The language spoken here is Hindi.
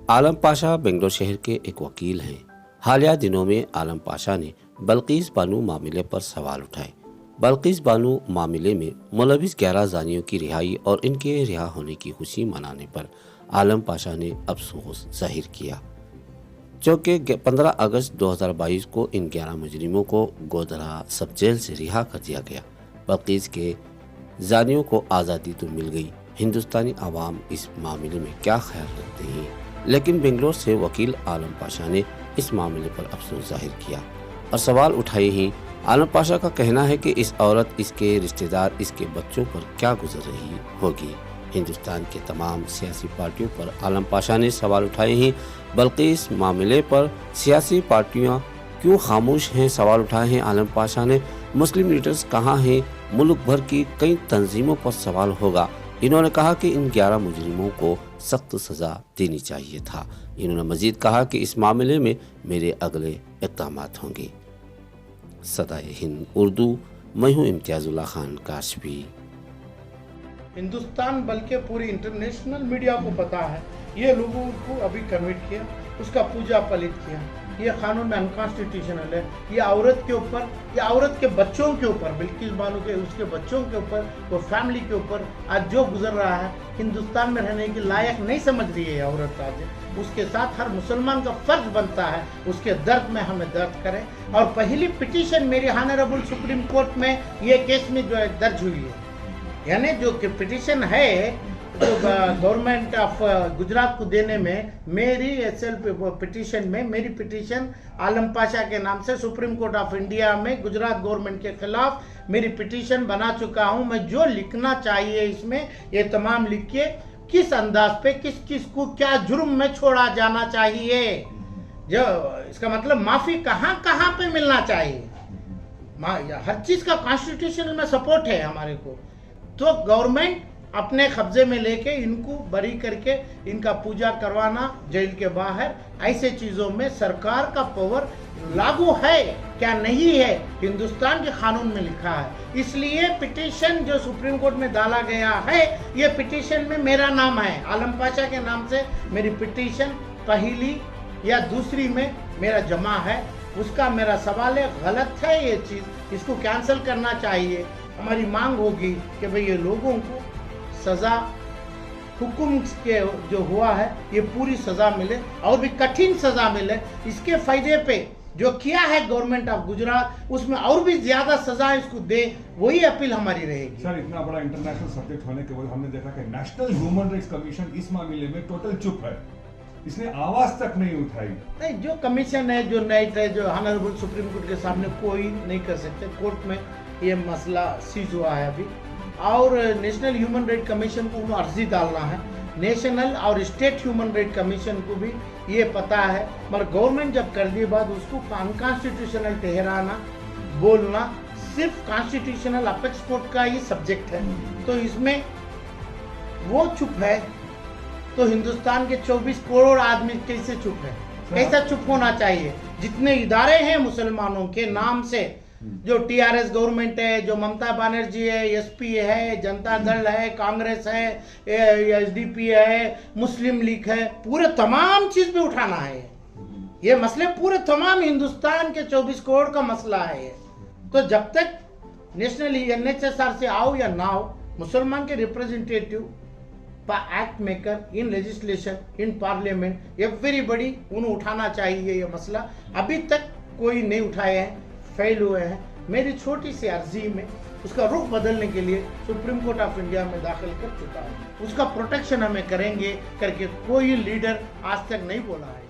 आलम पाशा बेंगलोर शहर के एक वकील हैं। हालिया दिनों में आलम पाशा ने बल्कीस बानो मामले पर सवाल उठाए। बल्कीस बानो मामले में मुलविस 11 जानियों की रिहाई और इनके रिहा होने की खुशी मनाने पर आलम पाशा ने अफसोस जाहिर किया, क्योंकि 15 अगस्त 2022 को इन 11 मुजरिमों को गोधरा सब जेल से रिहा कर दिया गया। बल्कीस के जानियों को आज़ादी तो मिल गई, हिंदुस्तानी आवाम इस मामले में क्या ख्याल रखते हैं? लेकिन बेंगलोर से वकील आलम पाशा ने इस मामले पर अफसोस जाहिर किया और सवाल उठाए ही। आलम पाशा का कहना है कि इस औरत, इसके रिश्तेदार, इसके बच्चों पर क्या गुजर रही होगी। हिंदुस्तान के तमाम सियासी पार्टियों पर आलम पाशा ने सवाल उठाए हैं। बल्कि इस मामले पर सियासी पार्टियां क्यों खामोश हैं? सवाल उठाए हैं आलम पाशा ने। मुस्लिम लीडर्स कहाँ हैं? मुल्क भर की कई तंजीमों पर सवाल होगा। इन्होंने कहा कि इन 11 मुजरिमों को सख्त सजा देनी चाहिए था। इन्होंने मजीद कहा कि इस मामले में मेरे अगले इक़दाम होंगे। सदाए हिंद उर्दू, मैं हूँ इम्तियाजुल्लाह खान काशफी। हिंदुस्तान बल्कि पूरी इंटरनेशनल मीडिया को पता है, ये लोगों को अभी कमिट किया, उसका पूजा पलित किया। ये कानून में अनकॉन्स्टिट्यूशनल है। ये औरत के ऊपर, ये औरत के बच्चों के ऊपर, बिल्किस बानो के उसके बच्चों के ऊपर, वो फैमिली के ऊपर आज जो गुजर रहा है, हिंदुस्तान में रहने के लायक नहीं समझ रही है औरत आज। उसके साथ हर मुसलमान का फर्ज बनता है उसके दर्द में हमें दर्द करें। और पहली पिटीशन मेरी ऑनरेबल सुप्रीम कोर्ट में ये केस में जो है दर्ज हुई है, यानी जो पिटीशन है जो गवर्नमेंट ऑफ गुजरात को देने में, मेरी सेल्फ पिटीशन में, मेरी पिटीशन आलम पाशा के नाम से सुप्रीम कोर्ट ऑफ इंडिया में गुजरात गवर्नमेंट के खिलाफ मेरी पिटीशन बना चुका हूं। मैं जो लिखना चाहिए इसमें ये तमाम लिख के, किस अंदाज पे किस किस को क्या जुर्म में छोड़ा जाना चाहिए, जो इसका मतलब माफी कहाँ कहाँ पे मिलना चाहिए, हर चीज का कॉन्स्टिट्यूशन में सपोर्ट है हमारे को। तो गवर्नमेंट अपने कब्जे में लेके इनको बरी करके इनका पूजा करवाना जेल के बाहर, ऐसे चीजों में सरकार का पावर लागू है क्या नहीं है, हिंदुस्तान के कानून में लिखा है। इसलिए पिटीशन जो सुप्रीम कोर्ट में डाला गया है, ये पिटीशन में मेरा नाम है, आलम पाशा के नाम से मेरी पिटीशन पहली या दूसरी में मेरा जमा है। उसका मेरा सवाल है, गलत है ये चीज, इसको कैंसिल करना चाहिए। हमारी मांग होगी कि भाई ये लोगों को सजा, हुक्म के जो हुआ है ये पूरी सजा मिले और भी कठिन सजा मिले। इसके फायदे पे जो किया है गवर्नमेंट ऑफ गुजरात, उसमें और भी ज्यादा सजा इसको दे, वही अपील हमारी रहेगी। सर, इतना बड़ा इंटरनेशनल सब्जेक्ट होने के बाद हमने देखा कि नेशनल ह्यूमन राइट्स कमीशन इस मामले में टोटल चुप है, इसने आवाज तक नहीं उठाई। नहीं, जो कमीशन है, जो नाइट है, जो ऑनरेबल सुप्रीम कोर्ट के सामने कोई नहीं कर सकते। कोर्ट में ये मसला सीज हुआ है अभी, और नेशनल ह्यूमन राइट कमीशन को अर्जी डालना है। नेशनल और स्टेट ह्यूमन राइट कमीशन को भी ये पता है, मगर गवर्नमेंट जब कर दी बात, उसको अनकॉन्स्टिट्यूशनल ठहराना, बोलना सिर्फ कॉन्स्टिट्यूशनल अपेक्स कोर्ट का ही सब्जेक्ट है। तो इसमें वो चुप है, तो हिंदुस्तान के 24 करोड़ आदमी कैसे चुप है? कैसा चुप होना चाहिए? जितने इदारे हैं मुसलमानों के नाम से, जो टीआरएस गवर्नमेंट है, जो ममता बनर्जी है, एसपी है, जनता दल है, कांग्रेस है, एसडीपी है, मुस्लिम लीग है, पूरे तमाम चीज पे उठाना है ये मसले। पूरे तमाम हिंदुस्तान के 24 करोड़ का मसला है ये। तो जब तक नेशनल एनएचएसआर से आओ या ना हो, मुसलमान के representative, act maker, in legislation, in parliament, everybody उन्हें उठाना चाहिए ये मसला। अभी तक कोई नहीं उठाए हैं, फेल हुए हैं। मेरी छोटी सी अर्जी में उसका रुख बदलने के लिए सुप्रीम कोर्ट ऑफ इंडिया में दाखिल कर चुका है। उसका प्रोटेक्शन हमें करेंगे करके कोई लीडर आज तक नहीं बोला है।